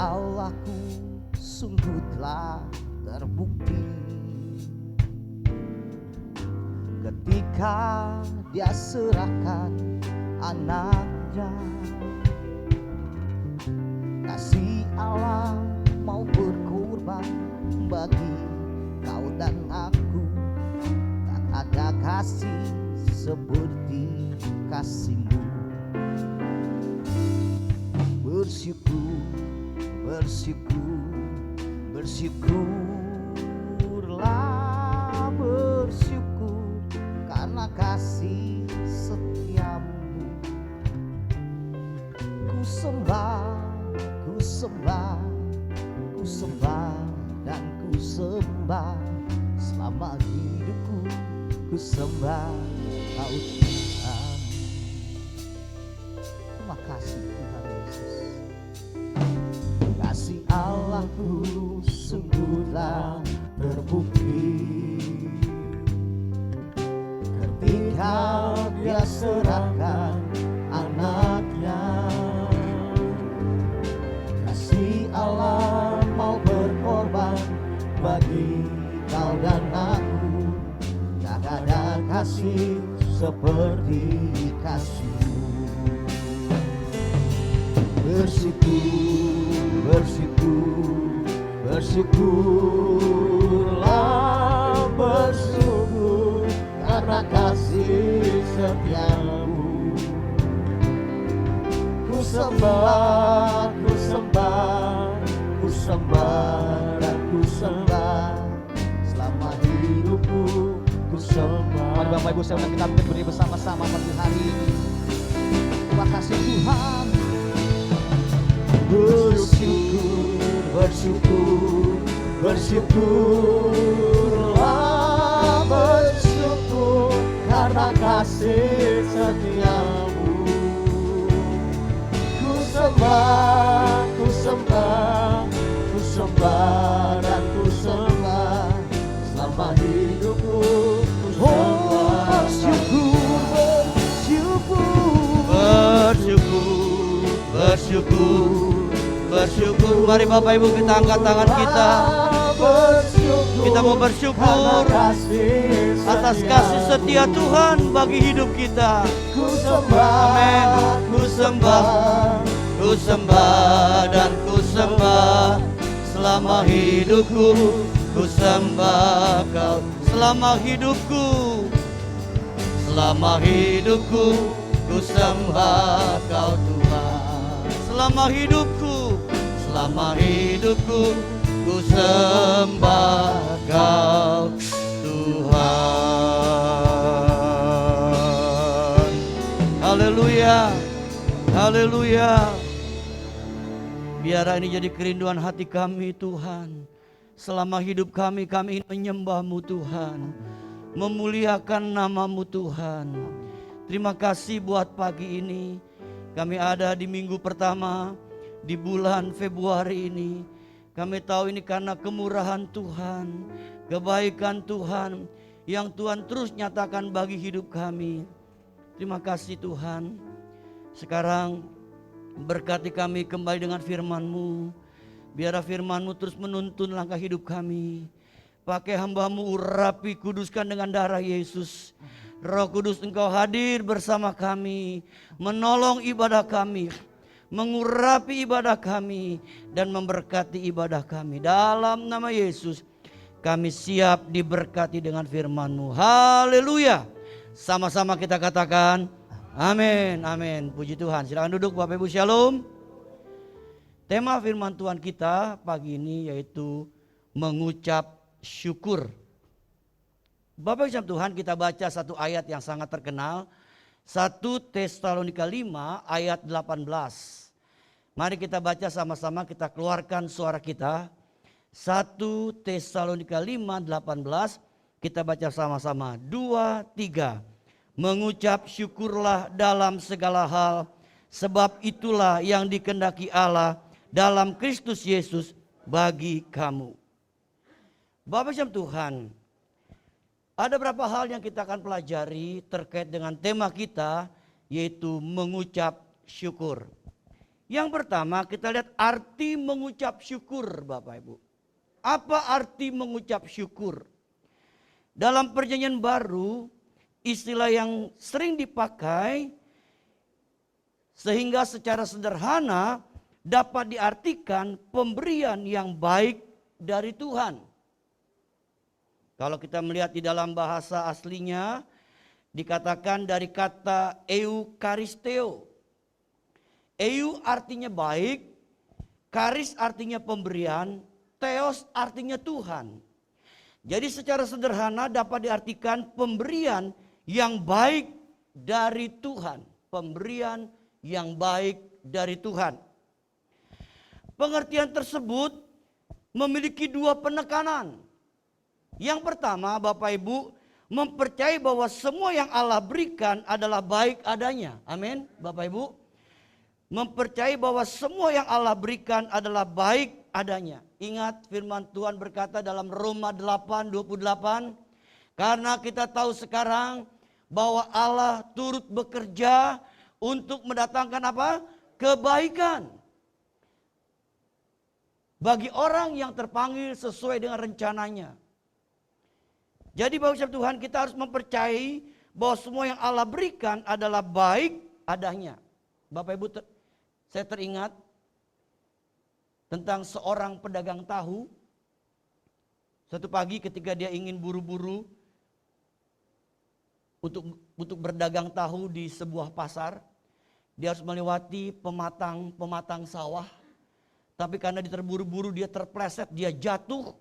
Allahku sungguh telah terbukti ketika Dia serahkan anaknya. Kasih Allah mau berkorban bagi kau dan aku. Tak ada kasih seperti kasih-Mu. Bersyukur, bersyukur, bersyukurlah, bersyukur karena kasih setiamu. Ku sembah, ku sembah, ku sembah dan ku sembah selama hidupku. Ku sembah Kau Tuhan. Terima kasih Tuhan Yesus. Kasih Allahku sungguhlah terbukti ketika Dia serahkan anaknya. Kasih Allah mau berkorban bagi kau dan aku. Tak ada kasih seperti kasih-Mu. Bersyukur, bersyukur, bersyukurlah, bersyukur karena kasih setiamu. Ku sembah, ku sembah, ku sembah dan ku sembah selama hidupku. Ku sembah. Mari Bapak Ibu saya undang kita berdiri bersama-sama pagi hari ini. Terima kasih Tuhan. Bersyukur, bersyukur, bersyukurlah, bersyukur karena kasih setiamu. Ku sembah, ku sembah, ku sembah dan ku sembah selama hidupku. Ku sembah. Bersyukur, bersyukur, bersyukur. Mari Bapak Ibu kita angkat tangan kita. Kita mau bersyukur atas kasih setia Tuhan bagi hidup kita. Amin. Ku sembah, ku sembah dan ku sembah selama hidupku. Ku sembah Kau selama hidupku. Selama hidupku ku sembah Kau Tuhan. Selama hidupku, selama hidupku ku sembah Kau Tuhan. Haleluya, haleluya. Biarlah ini jadi kerinduan hati kami Tuhan. Selama hidup kami ingin menyembah-Mu Tuhan, memuliakan nama-Mu Tuhan. Terima kasih buat pagi ini. Kami ada di minggu pertama di bulan Februari ini. Kami tahu ini karena kemurahan Tuhan, kebaikan Tuhan yang Tuhan terus nyatakan bagi hidup kami. Terima kasih Tuhan. Sekarang berkati kami kembali dengan firman-Mu. Biarlah firman-Mu terus menuntun langkah hidup kami. Pakai hamba-Mu, urapi, kuduskan dengan darah Yesus. Roh Kudus Engkau hadir bersama kami, menolong ibadah kami, mengurapi ibadah kami, dan memberkati ibadah kami. Dalam nama Yesus, kami siap diberkati dengan firman-Mu. Haleluya. Sama-sama kita katakan, amin, amin. Puji Tuhan. Silakan duduk Bapak Ibu, shalom. Tema firman Tuhan kita pagi ini yaitu mengucap syukur. Bapak Ibu Tuhan, kita baca satu ayat yang sangat terkenal. 1 Tesalonika 5 ayat 18. Mari kita baca sama-sama, kita keluarkan suara kita. 1 Tesalonika 5 18. Kita baca sama-sama. 2, 3. Mengucap syukurlah dalam segala hal, sebab itulah yang dikehendaki Allah dalam Kristus Yesus bagi kamu. Bapak Ibu Tuhan, ada beberapa hal yang kita akan pelajari terkait dengan tema kita, yaitu mengucap syukur. Yang pertama kita lihat arti mengucap syukur Bapak Ibu. Apa arti mengucap syukur? Dalam perjanjian baru istilah yang sering dipakai sehingga secara sederhana dapat diartikan pemberian yang baik dari Tuhan. Kalau kita melihat di dalam bahasa aslinya dikatakan dari kata eukaristeo. Eu artinya baik, karis artinya pemberian, theos artinya Tuhan. Jadi secara sederhana dapat diartikan pemberian yang baik dari Tuhan. Pemberian yang baik dari Tuhan. Pengertian tersebut memiliki dua penekanan. Yang pertama Bapak Ibu mempercayai bahwa semua yang Allah berikan adalah baik adanya. Amin Bapak Ibu. Mempercayai bahwa semua yang Allah berikan adalah baik adanya. Ingat firman Tuhan berkata dalam Roma 8:28. Karena kita tahu sekarang bahwa Allah turut bekerja untuk mendatangkan apa? Kebaikan. Bagi orang yang terpanggil sesuai dengan rencananya. Jadi Bapak Tuhan kita harus mempercayai bahwa semua yang Allah berikan adalah baik adanya. Bapak Ibu saya teringat tentang seorang pedagang tahu. Suatu pagi ketika dia ingin buru-buru untuk berdagang tahu di sebuah pasar, dia harus melewati pematang sawah. Tapi karena dia terburu-buru, dia terpleset, dia jatuh,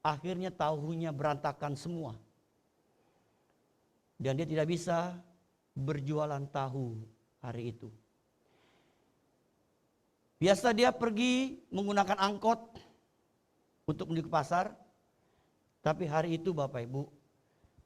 akhirnya tahunya berantakan semua. Dan dia tidak bisa berjualan tahu hari itu. Biasa dia pergi menggunakan angkot untuk menuju ke pasar. Tapi hari itu Bapak Ibu,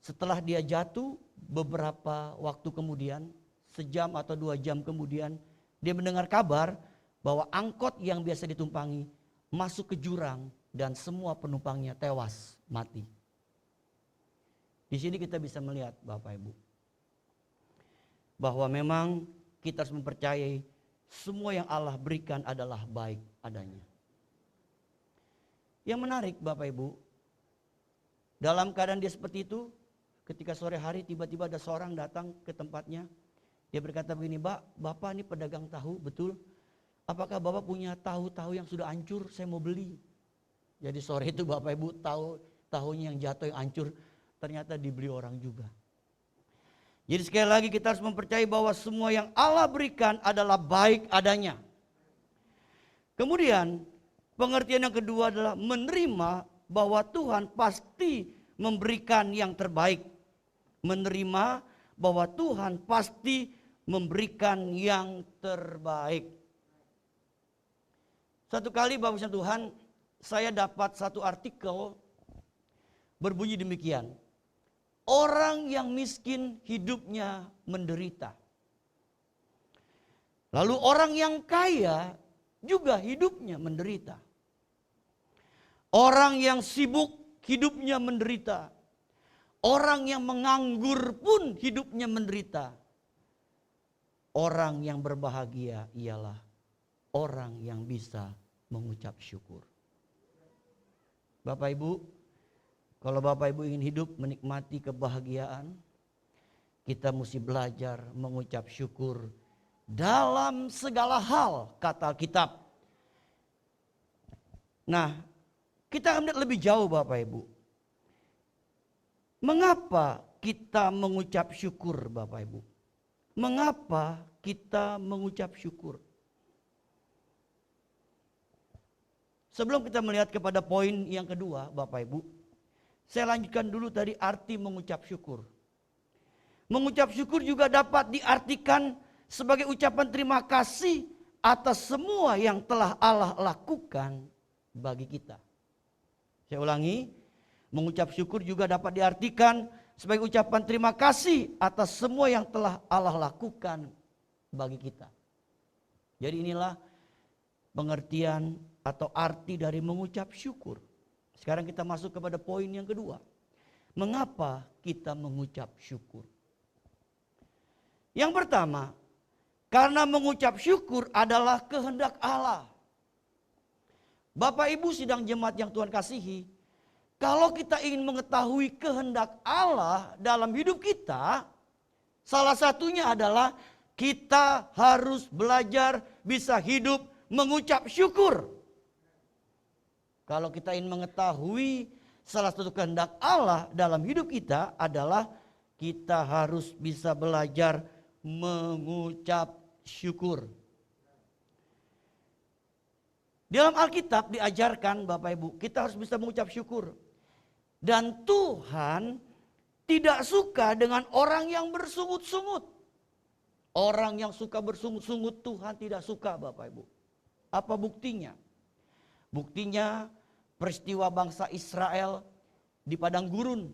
setelah dia jatuh beberapa waktu kemudian, sejam atau 2 jam kemudian, dia mendengar kabar bahwa angkot yang biasa ditumpangi masuk ke jurang dan semua penumpangnya tewas mati. Di sini kita bisa melihat Bapak Ibu, bahwa memang kita harus mempercayai semua yang Allah berikan adalah baik adanya. Yang menarik Bapak Ibu, dalam keadaan dia seperti itu, ketika sore hari tiba-tiba ada seorang datang ke tempatnya. Dia berkata begini, Bapak ini pedagang tahu, betul? Apakah Bapak punya tahu-tahu yang sudah hancur? Saya mau beli. Jadi sore itu Bapak Ibu tahunya yang jatuh, yang hancur, ternyata dibeli orang juga. Jadi sekali lagi kita harus mempercayai bahwa semua yang Allah berikan adalah baik adanya. Kemudian pengertian yang kedua adalah menerima bahwa Tuhan pasti memberikan yang terbaik. Menerima bahwa Tuhan pasti memberikan yang terbaik. Satu kali Bapak Tuhan, saya dapat satu artikel berbunyi demikian. Orang yang miskin hidupnya menderita. Lalu orang yang kaya juga hidupnya menderita. Orang yang sibuk hidupnya menderita. Orang yang menganggur pun hidupnya menderita. Orang yang berbahagia ialah orang yang bisa mengucap syukur. Bapak Ibu, kalau Bapak Ibu ingin hidup menikmati kebahagiaan, kita mesti belajar mengucap syukur dalam segala hal, kata Alkitab. Nah, kita akan melihat lebih jauh Bapak Ibu. Mengapa kita mengucap syukur Bapak Ibu? Mengapa kita mengucap syukur? Sebelum kita melihat kepada poin yang kedua Bapak Ibu, saya lanjutkan dulu tadi arti mengucap syukur. Mengucap syukur juga dapat diartikan sebagai ucapan terima kasih atas semua yang telah Allah lakukan bagi kita. Saya ulangi, mengucap syukur juga dapat diartikan sebagai ucapan terima kasih atas semua yang telah Allah lakukan bagi kita. Jadi inilah pengertian atau arti dari mengucap syukur. Sekarang kita masuk kepada poin yang kedua. Mengapa kita mengucap syukur? Yang pertama, Karena mengucap syukur adalah kehendak Allah. Bapak Ibu sidang jemaat yang Tuhan kasihi, kalau kita ingin mengetahui kehendak Allah dalam hidup kita, salah satunya adalah kita harus belajar bisa hidup mengucap syukur. Kalau kita ingin mengetahui salah satu kehendak Allah dalam hidup kita adalah kita harus bisa belajar mengucap syukur. Dalam Alkitab diajarkan Bapak Ibu, kita harus bisa mengucap syukur. Dan Tuhan tidak suka dengan orang yang bersungut-sungut. Orang yang suka bersungut-sungut Tuhan tidak suka Bapak Ibu. Apa buktinya? Buktinya peristiwa bangsa Israel di padang gurun.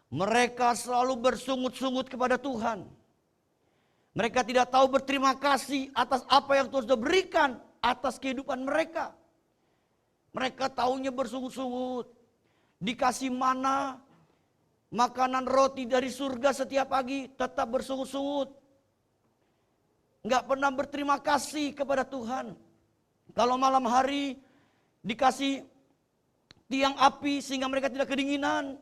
Mereka selalu bersungut-sungut kepada Tuhan. Mereka tidak tahu berterima kasih atas apa yang Tuhan sudah berikan atas kehidupan mereka. Mereka taunya bersungut-sungut. Dikasih mana, makanan roti dari surga setiap pagi, tetap bersungut-sungut. Enggak pernah berterima kasih kepada Tuhan. Kalau malam hari dikasih tiang api sehingga mereka tidak kedinginan.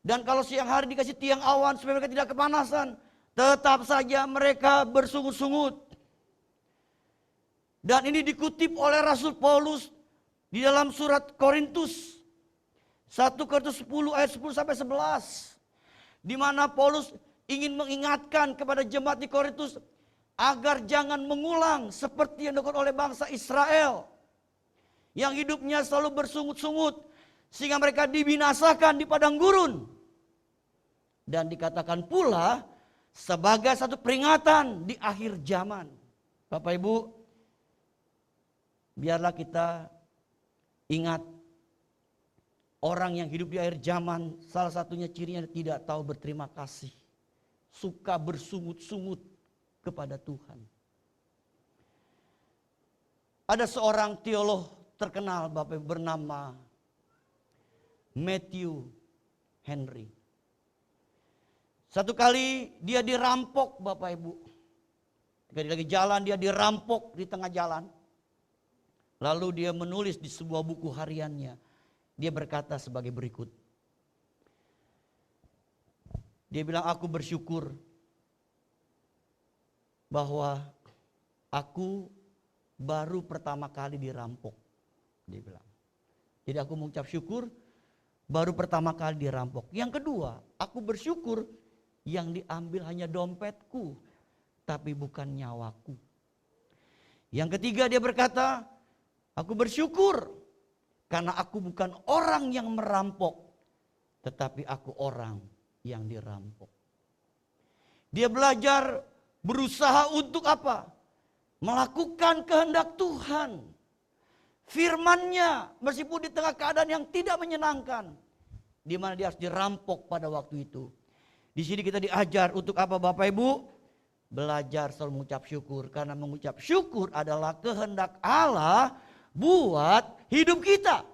Dan kalau siang hari dikasih tiang awan supaya mereka tidak kepanasan. Tetap saja mereka bersungut-sungut. Dan ini dikutip oleh Rasul Paulus di dalam surat Korintus. 1 Korintus 10 ayat 10 sampai 11. Di mana Paulus ingin mengingatkan kepada jemaat di Korintus agar jangan mengulang seperti yang dilakukan oleh bangsa Israel. Yang hidupnya selalu bersungut-sungut sehingga mereka dibinasakan di padang gurun. Dan dikatakan pula sebagai satu peringatan di akhir zaman. Bapak Ibu, biarlah kita ingat orang yang hidup di akhir zaman, salah satunya cirinya tidak tahu berterima kasih. Suka bersungut-sungut kepada Tuhan. Ada seorang teolog terkenal Bapak Ibu bernama Matthew Henry. Satu kali dia dirampok Bapak Ibu. Ketika dia lagi jalan dia dirampok di tengah jalan. Lalu dia menulis di sebuah buku hariannya. Dia berkata sebagai berikut. Dia bilang, aku bersyukur bahwa aku baru pertama kali dirampok. Dia bilang. Jadi aku mengucap syukur baru pertama kali dirampok. Yang kedua, aku bersyukur yang diambil hanya dompetku, tapi bukan nyawaku. Yang ketiga dia berkata, aku bersyukur karena aku bukan orang yang merampok, tetapi aku orang yang dirampok. Dia belajar berusaha untuk apa? Melakukan kehendak Tuhan. Firman-Nya meskipun di tengah keadaan yang tidak menyenangkan. Di mana dia harus dirampok pada waktu itu. Di sini kita diajar untuk apa Bapak Ibu? Belajar selalu mengucap syukur. Karena mengucap syukur adalah kehendak Allah buat hidup kita.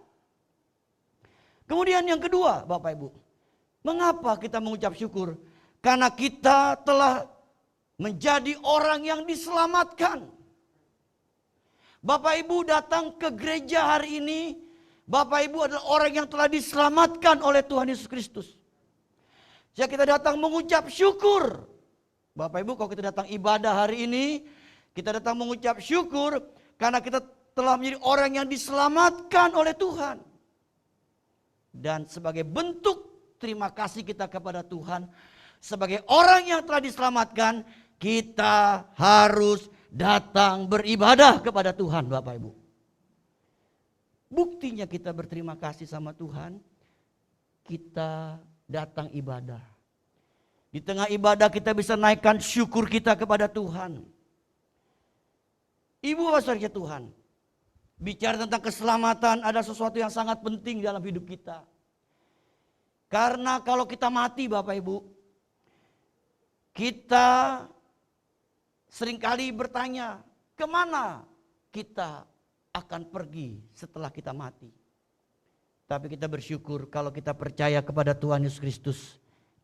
Kemudian yang kedua Bapak Ibu. Mengapa kita mengucap syukur? Karena kita telah menjadi orang yang diselamatkan. Bapak Ibu datang ke gereja hari ini. Bapak Ibu adalah orang yang telah diselamatkan oleh Tuhan Yesus Kristus. Jadi kita datang mengucap syukur. Bapak Ibu kalau kita datang ibadah hari ini. Kita datang mengucap syukur. Karena kita telah menjadi orang yang diselamatkan oleh Tuhan. Dan sebagai bentuk terima kasih kita kepada Tuhan. Sebagai orang yang telah diselamatkan. Kita harus datang beribadah kepada Tuhan Bapak Ibu. Buktinya kita berterima kasih sama Tuhan. Kita datang ibadah. Di tengah ibadah kita bisa naikkan syukur kita kepada Tuhan. Ibu bapak saudara Tuhan. Bicara tentang keselamatan ada sesuatu yang sangat penting dalam hidup kita. Karena kalau kita mati Bapak Ibu. Kita seringkali bertanya. Kemana kita akan pergi setelah kita mati. Tapi kita bersyukur kalau kita percaya kepada Tuhan Yesus Kristus.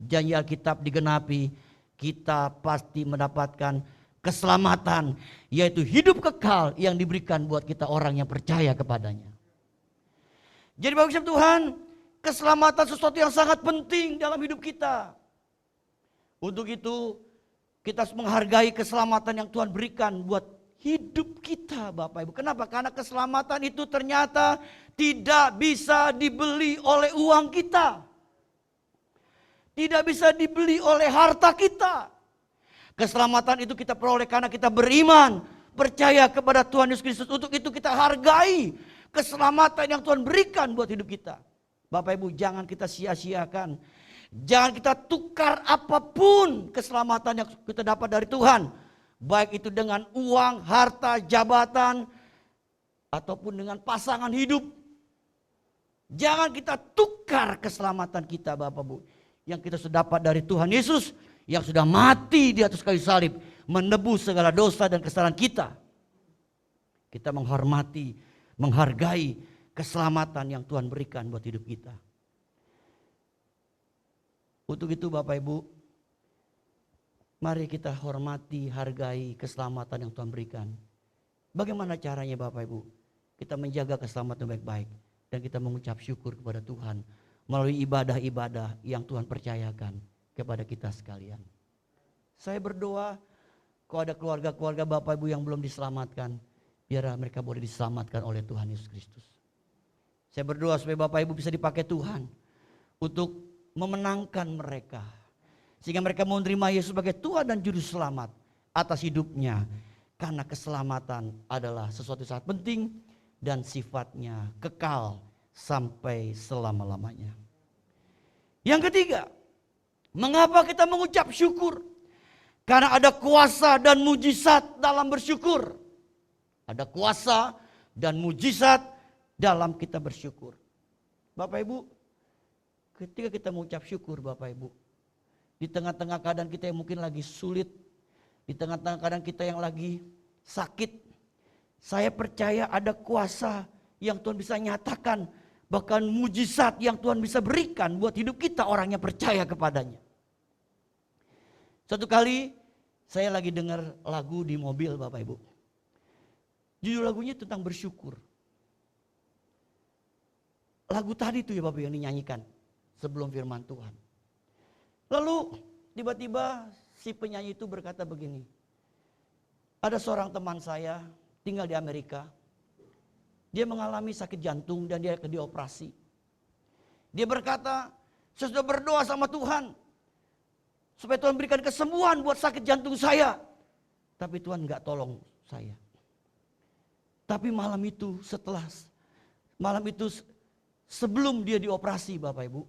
Janji Alkitab digenapi. Kita pasti mendapatkan keselamatan, yaitu hidup kekal yang diberikan buat kita orang yang percaya kepadanya. Jadi Bapak Ibu Tuhan, keselamatan sesuatu yang sangat penting dalam hidup kita. Untuk itu kita harus menghargai keselamatan yang Tuhan berikan buat hidup kita Bapak Ibu. Kenapa? Karena keselamatan itu ternyata tidak bisa dibeli oleh uang kita. Tidak bisa dibeli oleh harta kita. Keselamatan itu kita peroleh karena kita beriman, percaya kepada Tuhan Yesus Kristus. Untuk itu kita hargai keselamatan yang Tuhan berikan buat hidup kita. Bapak Ibu, jangan kita sia-siakan. Jangan kita tukar apapun keselamatan yang kita dapat dari Tuhan. Baik itu dengan uang, harta, jabatan, ataupun dengan pasangan hidup. Jangan kita tukar keselamatan kita Bapak Ibu. Yang kita sudah dapat dari Tuhan Yesus. Yang sudah mati di atas kayu salib. Menebus segala dosa dan kesalahan kita. Kita menghormati, menghargai keselamatan yang Tuhan berikan buat hidup kita. Untuk itu Bapak Ibu, mari kita hormati, hargai keselamatan yang Tuhan berikan. Bagaimana caranya Bapak Ibu? Kita menjaga keselamatan baik-baik. Dan kita mengucap syukur kepada Tuhan melalui ibadah-ibadah yang Tuhan percayakan kepada kita sekalian. Saya berdoa, kalau ada keluarga-keluarga Bapak Ibu yang belum diselamatkan, biar mereka boleh diselamatkan oleh Tuhan Yesus Kristus. Saya berdoa supaya Bapak Ibu bisa dipakai Tuhan untuk memenangkan mereka. Sehingga mereka mau menerima Yesus sebagai Tuhan dan Juru Selamat atas hidupnya. Karena keselamatan adalah sesuatu yang sangat penting dan sifatnya kekal sampai selama-lamanya. Yang ketiga, mengapa kita mengucap syukur? Karena ada kuasa dan mujizat dalam bersyukur. Ada kuasa dan mujizat dalam kita bersyukur. Bapak Ibu, ketika kita mengucap syukur Bapak Ibu, di tengah-tengah keadaan kita yang mungkin lagi sulit, di tengah-tengah keadaan kita yang lagi sakit, saya percaya ada kuasa yang Tuhan bisa nyatakan, bahkan mujizat yang Tuhan bisa berikan buat hidup kita orang yang percaya kepadanya. Satu kali saya lagi dengar lagu di mobil Bapak Ibu. Judul lagunya tentang bersyukur. Lagu tadi tuh ya Bapak yang dinyanyikan sebelum firman Tuhan. Lalu tiba-tiba si penyanyi itu berkata begini. Ada seorang teman saya tinggal di Amerika. Dia mengalami sakit jantung dan dia akan dioperasi. Dia berkata, saya sudah berdoa sama Tuhan. Supaya Tuhan berikan kesembuhan buat sakit jantung saya. Tapi Tuhan gak tolong saya. Tapi malam itu sebelum dia dioperasi Bapak Ibu.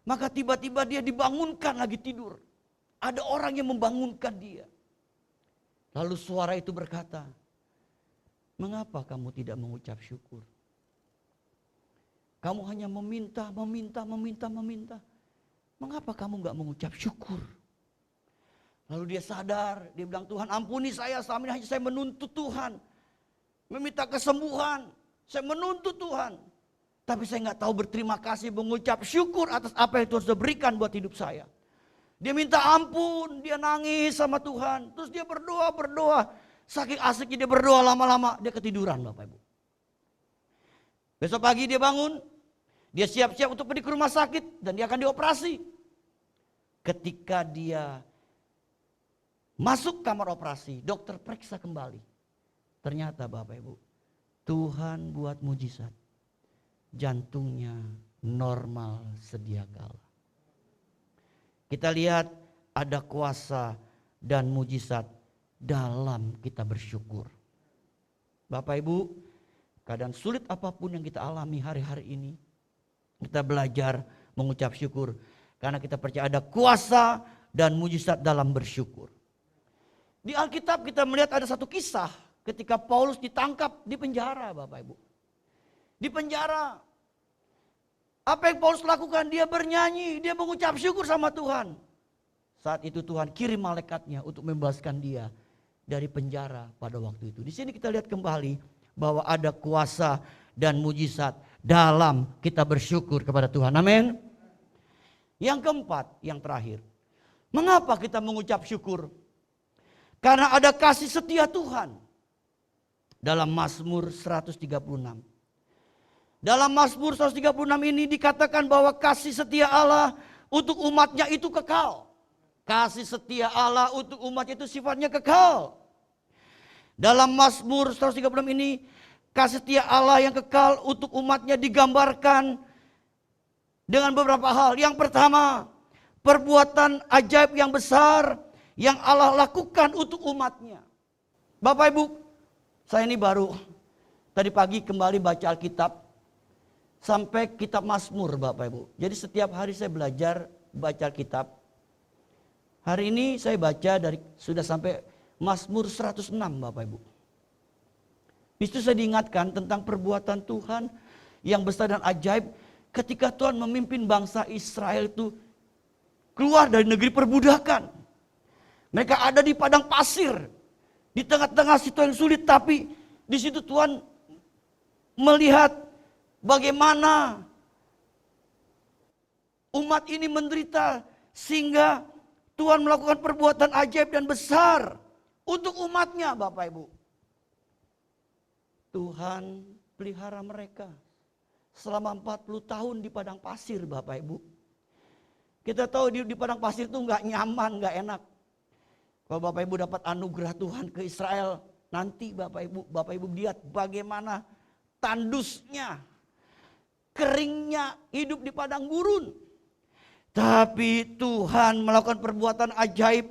Maka tiba-tiba dia dibangunkan lagi tidur. Ada orang yang membangunkan dia. Lalu suara itu berkata, mengapa kamu tidak mengucap syukur? Kamu hanya meminta. Mengapa kamu gak mengucap syukur? Lalu dia sadar, dia bilang, Tuhan ampuni saya, selama ini hanya saya menuntut Tuhan. Meminta kesembuhan, saya menuntut Tuhan. Tapi saya gak tahu berterima kasih, mengucap syukur atas apa yang Tuhan sudah berikan buat hidup saya. Dia minta ampun, dia nangis sama Tuhan. Terus dia berdoa. Saking asiknya dia berdoa lama-lama, dia ketiduran Bapak Ibu. Besok pagi dia bangun, dia siap-siap untuk pergi ke rumah sakit dan dia akan dioperasi. Ketika dia masuk kamar operasi, dokter periksa kembali. Ternyata Bapak Ibu, Tuhan buat mujizat. Jantungnya normal sedia kala. Kita lihat ada kuasa dan mujizat dalam kita bersyukur. Bapak Ibu, keadaan sulit apapun yang kita alami hari-hari ini, kita belajar mengucap syukur. Karena kita percaya ada kuasa dan mujizat dalam bersyukur. Di Alkitab kita melihat ada satu kisah ketika Paulus ditangkap di penjara Bapak Ibu. Di penjara. Apa yang Paulus lakukan? Dia bernyanyi, dia mengucap syukur sama Tuhan. Saat itu Tuhan kirim malaikatnya untuk membebaskan dia dari penjara pada waktu itu. Di sini kita lihat kembali bahwa ada kuasa dan mujizat dalam kita bersyukur kepada Tuhan. Amin. Yang keempat, yang terakhir. Mengapa kita mengucap syukur? Karena ada kasih setia Tuhan. Dalam Mazmur 136. Dalam Mazmur 136 ini dikatakan bahwa kasih setia Allah untuk umatnya itu kekal. Kasih setia Allah untuk umatnya itu sifatnya kekal. Dalam Mazmur 136 ini kasih setia Allah yang kekal untuk umatnya digambarkan dengan beberapa hal. Yang pertama, perbuatan ajaib yang besar yang Allah lakukan untuk umatnya. Bapak Ibu, saya ini baru tadi pagi kembali baca Alkitab sampai kitab Mazmur Bapak Ibu. Jadi setiap hari saya belajar baca Alkitab. Hari ini saya baca sudah sampai Mazmur 106 Bapak Ibu. Itu saya diingatkan tentang perbuatan Tuhan yang besar dan ajaib ketika Tuhan memimpin bangsa Israel itu keluar dari negeri perbudakan. Mereka ada di padang pasir, di tengah-tengah situasi yang sulit, tapi di situ Tuhan melihat bagaimana umat ini menderita sehingga Tuhan melakukan perbuatan ajaib dan besar untuk umatnya Bapak Ibu. Tuhan pelihara mereka selama 40 tahun di padang pasir Bapak Ibu. Kita tahu di padang pasir itu gak nyaman, gak enak. Kalau Bapak Ibu dapat anugerah Tuhan ke Israel, nanti Bapak Ibu lihat bagaimana tandusnya, keringnya hidup di padang gurun. Tapi Tuhan melakukan perbuatan ajaib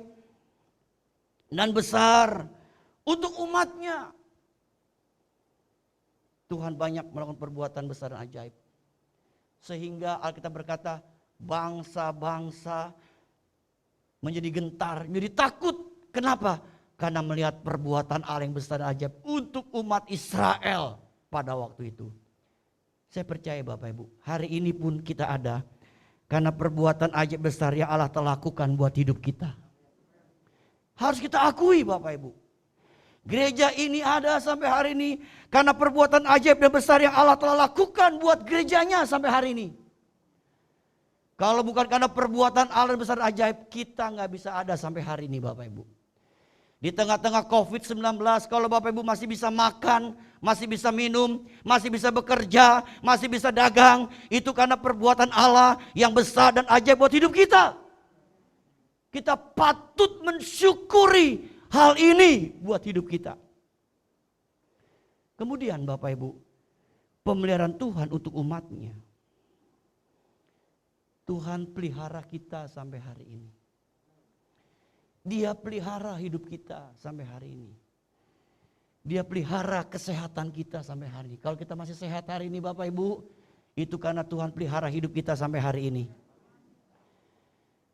dan besar untuk umatnya. Tuhan banyak melakukan perbuatan besar dan ajaib. Sehingga Alkitab berkata bangsa-bangsa menjadi gentar, menjadi takut. Kenapa? Karena melihat perbuatan Allah yang besar dan ajaib untuk umat Israel pada waktu itu. Saya percaya Bapak Ibu, hari ini pun kita ada karena perbuatan ajaib besar yang Allah telah lakukan buat hidup kita. Harus kita akui Bapak Ibu. Gereja ini ada sampai hari ini karena perbuatan ajaib dan besar yang Allah telah lakukan buat gerejanya sampai hari ini. Kalau bukan karena perbuatan Allah yang besar dan ajaib, kita nggak bisa ada sampai hari ini Bapak Ibu. Di tengah-tengah COVID-19, kalau Bapak Ibu masih bisa makan, masih bisa minum, masih bisa bekerja, masih bisa dagang, itu karena perbuatan Allah yang besar dan ajaib buat hidup kita. Kita patut mensyukuri hal ini buat hidup kita. Kemudian Bapak Ibu, pemeliharaan Tuhan untuk umatnya. Tuhan pelihara kita sampai hari ini. Dia pelihara hidup kita sampai hari ini. Dia pelihara kesehatan kita sampai hari ini. Kalau kita masih sehat hari ini Bapak Ibu, itu karena Tuhan pelihara hidup kita sampai hari ini.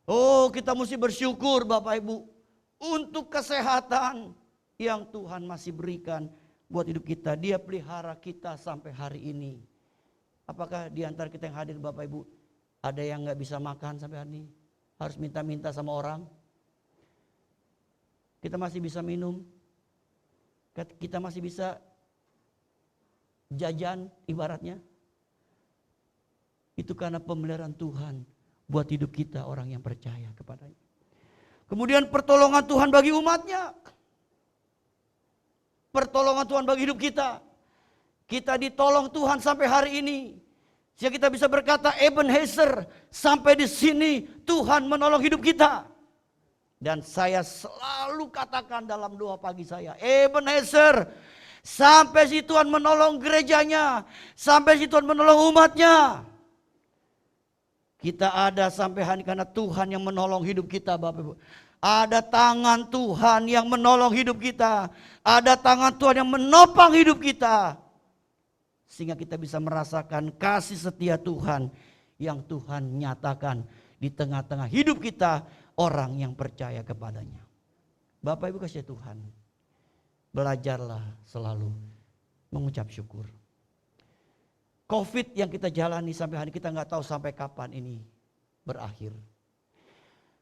Oh, kita mesti bersyukur Bapak Ibu untuk kesehatan yang Tuhan masih berikan buat hidup kita. Dia pelihara kita sampai hari ini. Apakah di antara kita yang hadir Bapak Ibu ada yang gak bisa makan sampai hari ini? Harus minta-minta sama orang? Kita masih bisa minum? Kita masih bisa jajan ibaratnya? Itu karena pemeliharaan Tuhan buat hidup kita orang yang percaya kepadanya. Kemudian pertolongan Tuhan bagi umatnya. Pertolongan Tuhan bagi hidup kita. Kita ditolong Tuhan sampai hari ini. Sehingga kita bisa berkata Ebenezer, sampai di sini Tuhan menolong hidup kita. Dan saya selalu katakan dalam doa pagi saya, Ebenezer, sampai si Tuhan menolong gerejanya, sampai si Tuhan menolong umatnya. Kita ada sampai hari ini karena Tuhan yang menolong hidup kita Bapak Ibu. Ada tangan Tuhan yang menolong hidup kita. Ada tangan Tuhan yang menopang hidup kita. Sehingga kita bisa merasakan kasih setia Tuhan yang Tuhan nyatakan di tengah-tengah hidup kita orang yang percaya kepadanya. Bapak Ibu kasih Tuhan, belajarlah selalu mengucap syukur. COVID yang kita jalani sampai hari kita nggak tahu sampai kapan ini berakhir.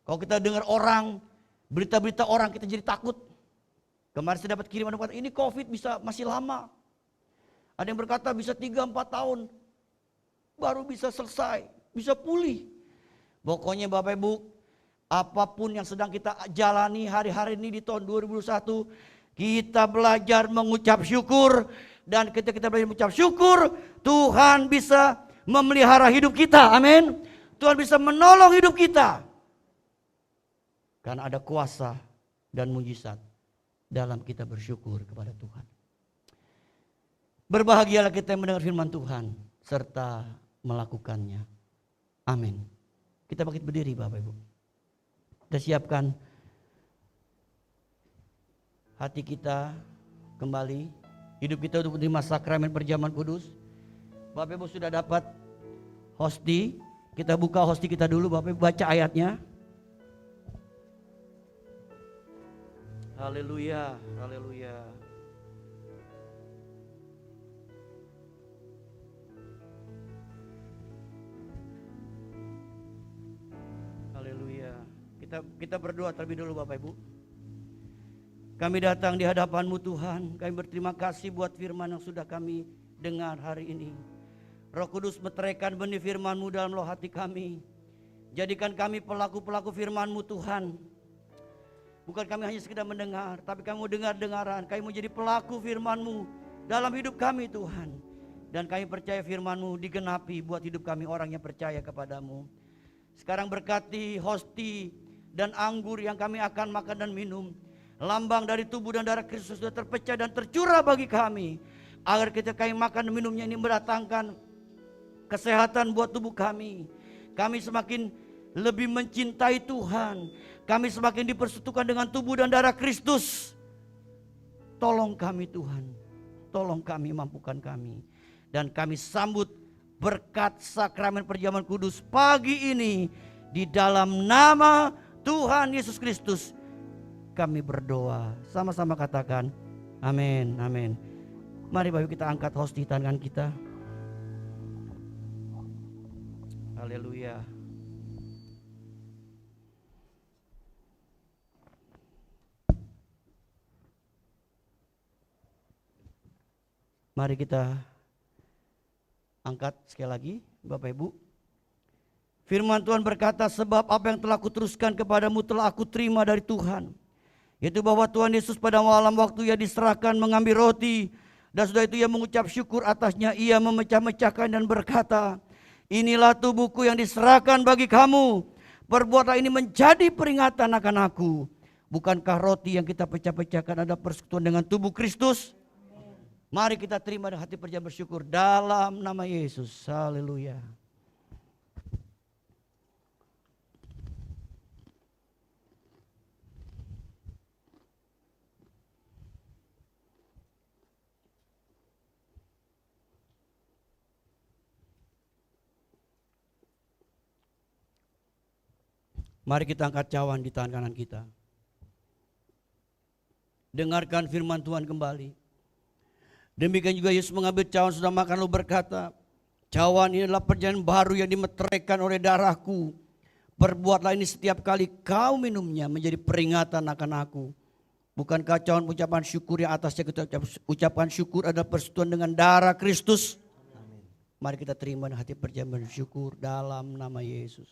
Kalau kita dengar orang, berita-berita orang kita jadi takut. Kemarin saya dapat kiriman ini COVID masih lama. Ada yang berkata bisa 3-4 tahun baru bisa selesai, bisa pulih. Pokoknya Bapak Ibu, Apapun yang sedang kita jalani hari-hari ini di tahun 2021, kita belajar mengucap syukur. Dan ketika kita belajar mengucap syukur, Tuhan bisa memelihara hidup kita. Amin. Tuhan bisa menolong hidup kita. Karena ada kuasa dan mujizat dalam kita bersyukur kepada Tuhan. Berbahagialah kita yang mendengar firman Tuhan serta melakukannya. Amin. Kita bangkit berdiri Bapak Ibu. Kita siapkan hati kita kembali. Hidup kita untuk menerima sakramen perjamuan kudus. Bapak Ibu sudah dapat hosti. Kita buka hosti kita dulu Bapak Ibu, baca ayatnya. Haleluya, haleluya. Haleluya. Kita berdoa terlebih dulu Bapak Ibu. Kami datang di hadapan-Mu Tuhan. Kami berterima kasih buat firman yang sudah kami dengar hari ini. Roh Kudus meteraikan benih firman-Mu dalam loh hati kami. Jadikan kami pelaku-pelaku firman-Mu Tuhan. Bukan kami hanya sekedar mendengar, tapi kami mau dengar-dengaran. Kami mau jadi pelaku firman-Mu dalam hidup kami Tuhan. Dan kami percaya firman-Mu digenapi buat hidup kami orang yang percaya kepadamu. Sekarang berkati hosti dan anggur yang kami akan makan dan minum. Lambang dari tubuh dan darah Kristus sudah terpecah dan tercurah bagi kami. Agar ketika kami makan dan minumnya ini mendatangkan kesehatan buat tubuh kami. Kami semakin lebih mencintai Tuhan. Kami semakin dipersatukan dengan tubuh dan darah Kristus. Tolong kami Tuhan. Tolong kami, mampukan kami. Dan kami sambut berkat sakramen perjamuan kudus pagi ini. Di dalam nama Tuhan Yesus Kristus kami berdoa. Sama-sama katakan amin, amin. Mari Bapak kita angkat hosti tangan kita. Haleluya. Mari kita angkat sekali lagi Bapak Ibu. Firman Tuhan berkata, sebab apa yang telah kuteruskan kepadamu telah aku terima dari Tuhan. Yaitu bahwa Tuhan Yesus pada malam waktu ia diserahkan mengambil roti. Dan sudah itu ia mengucap syukur atasnya. Ia memecah-mecahkan dan berkata, inilah tubuhku yang diserahkan bagi kamu. Perbuatlah ini menjadi peringatan akan aku. Bukankah roti yang kita pecah-pecahkan ada persekutuan dengan tubuh Kristus? Mari kita terima dengan hati percaya bersyukur dalam nama Yesus. Haleluya. Mari kita angkat cawan di tangan kanan kita. Dengarkan firman Tuhan kembali. Demikian juga Yesus mengambil cawan sudah makan lalu berkata, cawan ini adalah perjanjian baru yang dimeteraikan oleh darahku. Perbuatlah ini setiap kali kau minumnya menjadi peringatan akan aku. Bukankah cawan ucapan syukur yang atasnya kita ucapkan syukur adalah persekutuan dengan darah Kristus? Amin. Mari kita terima hati percaya bersyukur dalam nama Yesus.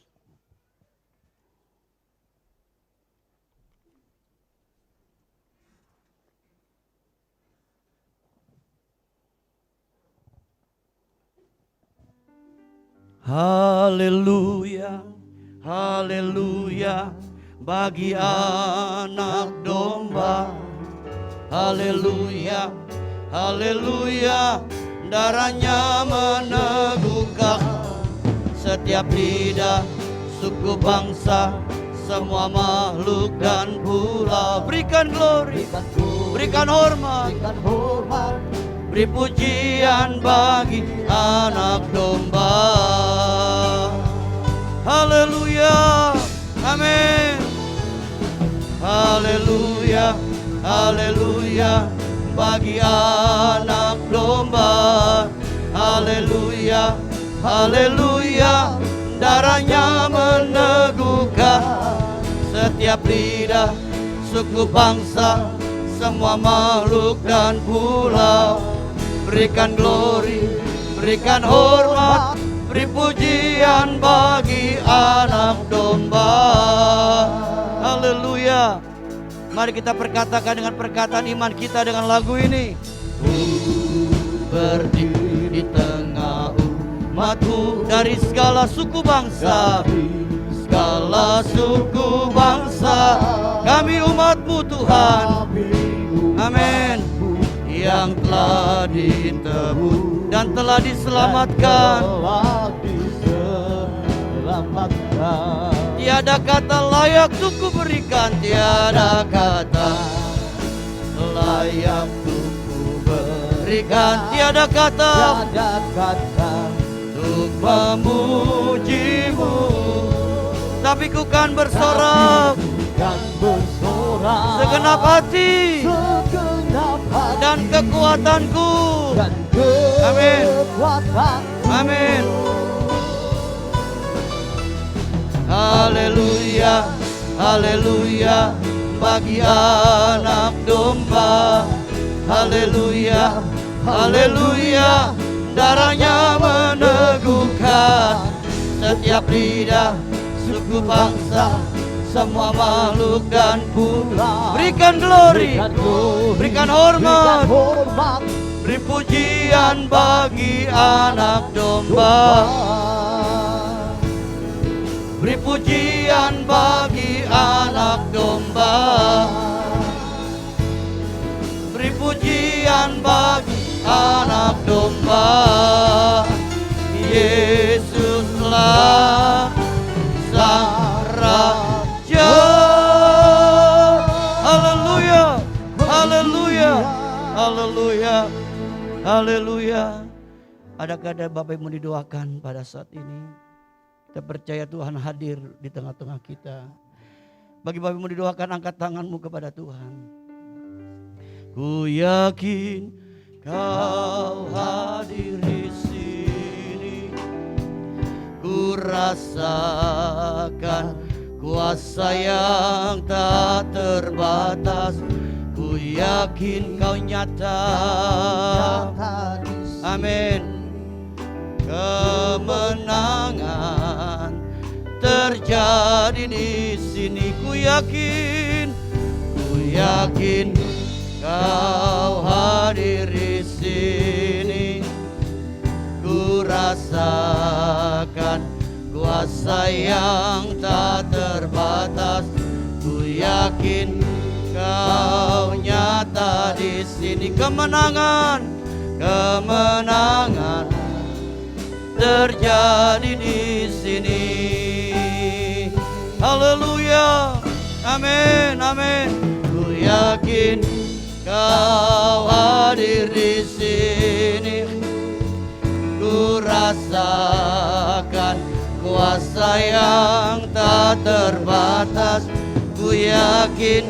Haleluya, haleluya, bagi anak domba. Haleluya, haleluya, darahnya meneguhkan setiap lidah, suku bangsa, semua makhluk dan pulau. Berikan glory, berikan hormat, beri pujian bagi anak domba. Haleluya, amin. Haleluya, haleluya, bagi anak domba. Haleluya, haleluya, darahnya meneguhkan setiap lidah, suku bangsa, semua makhluk dan pulau. Berikan glory, berikan hormat, beri pujian bagi Anak Domba. Haleluya. Mari kita perkatakan dengan perkataan iman kita dengan lagu ini. Ku berdiri di tengah umatmu dari segala suku bangsa, segala suku bangsa. Kami umatmu Tuhan, amin, yang telah ditebus dan telah diselamatkan. Tiada kata layak untuk kuberikan, tiada kata layak untuk kuberikan, tiada kata untuk memujimu. Tapi ku kan bersorak segenap hati dan kekuatanku. Amin. Amin. Haleluya, haleluya bagi Anak Domba. Haleluya, haleluya, darahnya meneguhkan setiap lidah, suku bangsa, semua makhluk dan bumi. Berikan glory, berikan hormat, beri pujian bagi Anak Domba. Beri pujian bagi Anak Domba. Beri pujian bagi Anak Domba. Yesuslah Sang Raja. Haleluya, haleluya, haleluya, haleluya. Adakah ada Bapak Ibu didoakan pada saat ini? Kita percaya Tuhan hadir di tengah-tengah kita. Bagi Bapak Ibu didoakan, angkat tanganmu kepada Tuhan. Ku yakin Kau hadir di sini. Ku rasakan kuasa yang tak terbatas. Ku yakin Kau nyata. Amin. Kemenangan terjadi di sini. Ku yakin Kau hadir di sini. Ku rasakan kuasa yang tak terbatas. Ku yakin Kau nyata di sini. Kemenangan terjadi di sini. Haleluya, amin, amin. Ku yakin Kau hadir di sini. Ku rasakan kuasa yang tak terbatas. Ku yakin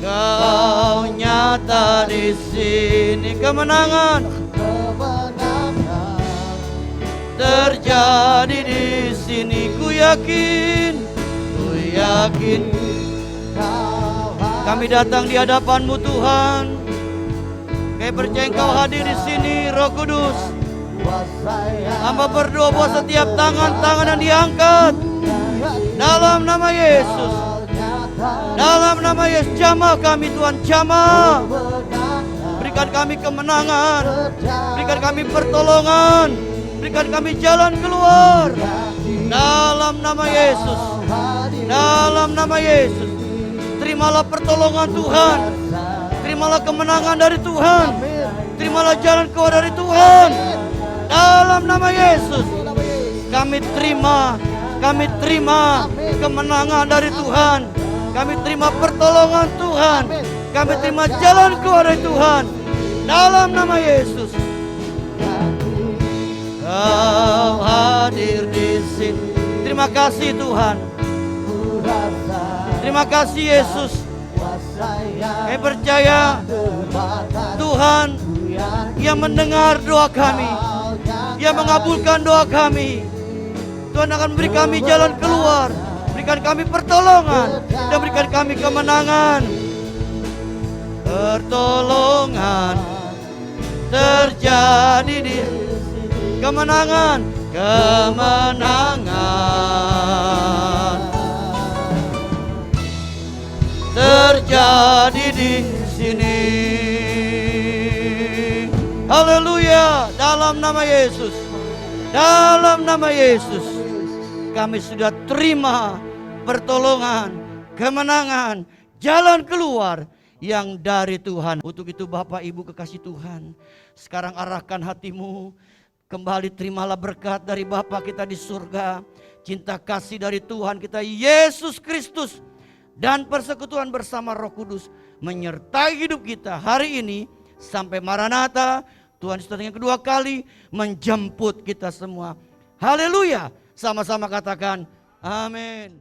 Kau nyata di sini. Kemenangan terjadi di sini. Ku yakin kami datang di hadapan-Mu Tuhan. Kami percaya Engkau hadir di sini, Roh Kudus. Hamba berdoa buat setiap tangan-tangan yang diangkat dalam nama Yesus. Dalam nama Yesus, jamah kami Tuhan, jamah. Berikan kami kemenangan, berikan kami pertolongan, berikan kami jalan keluar. Dalam nama Yesus, dalam nama Yesus. Terimalah pertolongan Tuhan, terimalah kemenangan dari Tuhan, terimalah jalan keluar dari Tuhan. Dalam nama Yesus, kami terima kemenangan dari Tuhan, kami terima pertolongan Tuhan, kami terima jalan keluar dari Tuhan. Dalam nama Yesus. Kau hadir di sini. Terima kasih Tuhan. Terima kasih Yesus. Kami percaya Tuhan yang mendengar doa kami, yang mengabulkan doa kami. Tuhan akan beri kami jalan keluar, berikan kami pertolongan, dan berikan kami kemenangan. Pertolongan terjadi di kemenangan kemenangan terjadi di sini. Haleluya, dalam nama Yesus. Dalam nama Yesus kami sudah terima pertolongan, kemenangan, jalan keluar yang dari Tuhan. Untuk itu Bapak Ibu kekasih Tuhan, sekarang arahkan hatimu, kembali terimalah berkat dari Bapa kita di surga, cinta kasih dari Tuhan kita Yesus Kristus, dan persekutuan bersama Roh Kudus menyertai hidup kita hari ini sampai Maranatha. Tuhan Yesus datang yang kedua kali menjemput kita semua. Haleluya. Sama-sama katakan amin.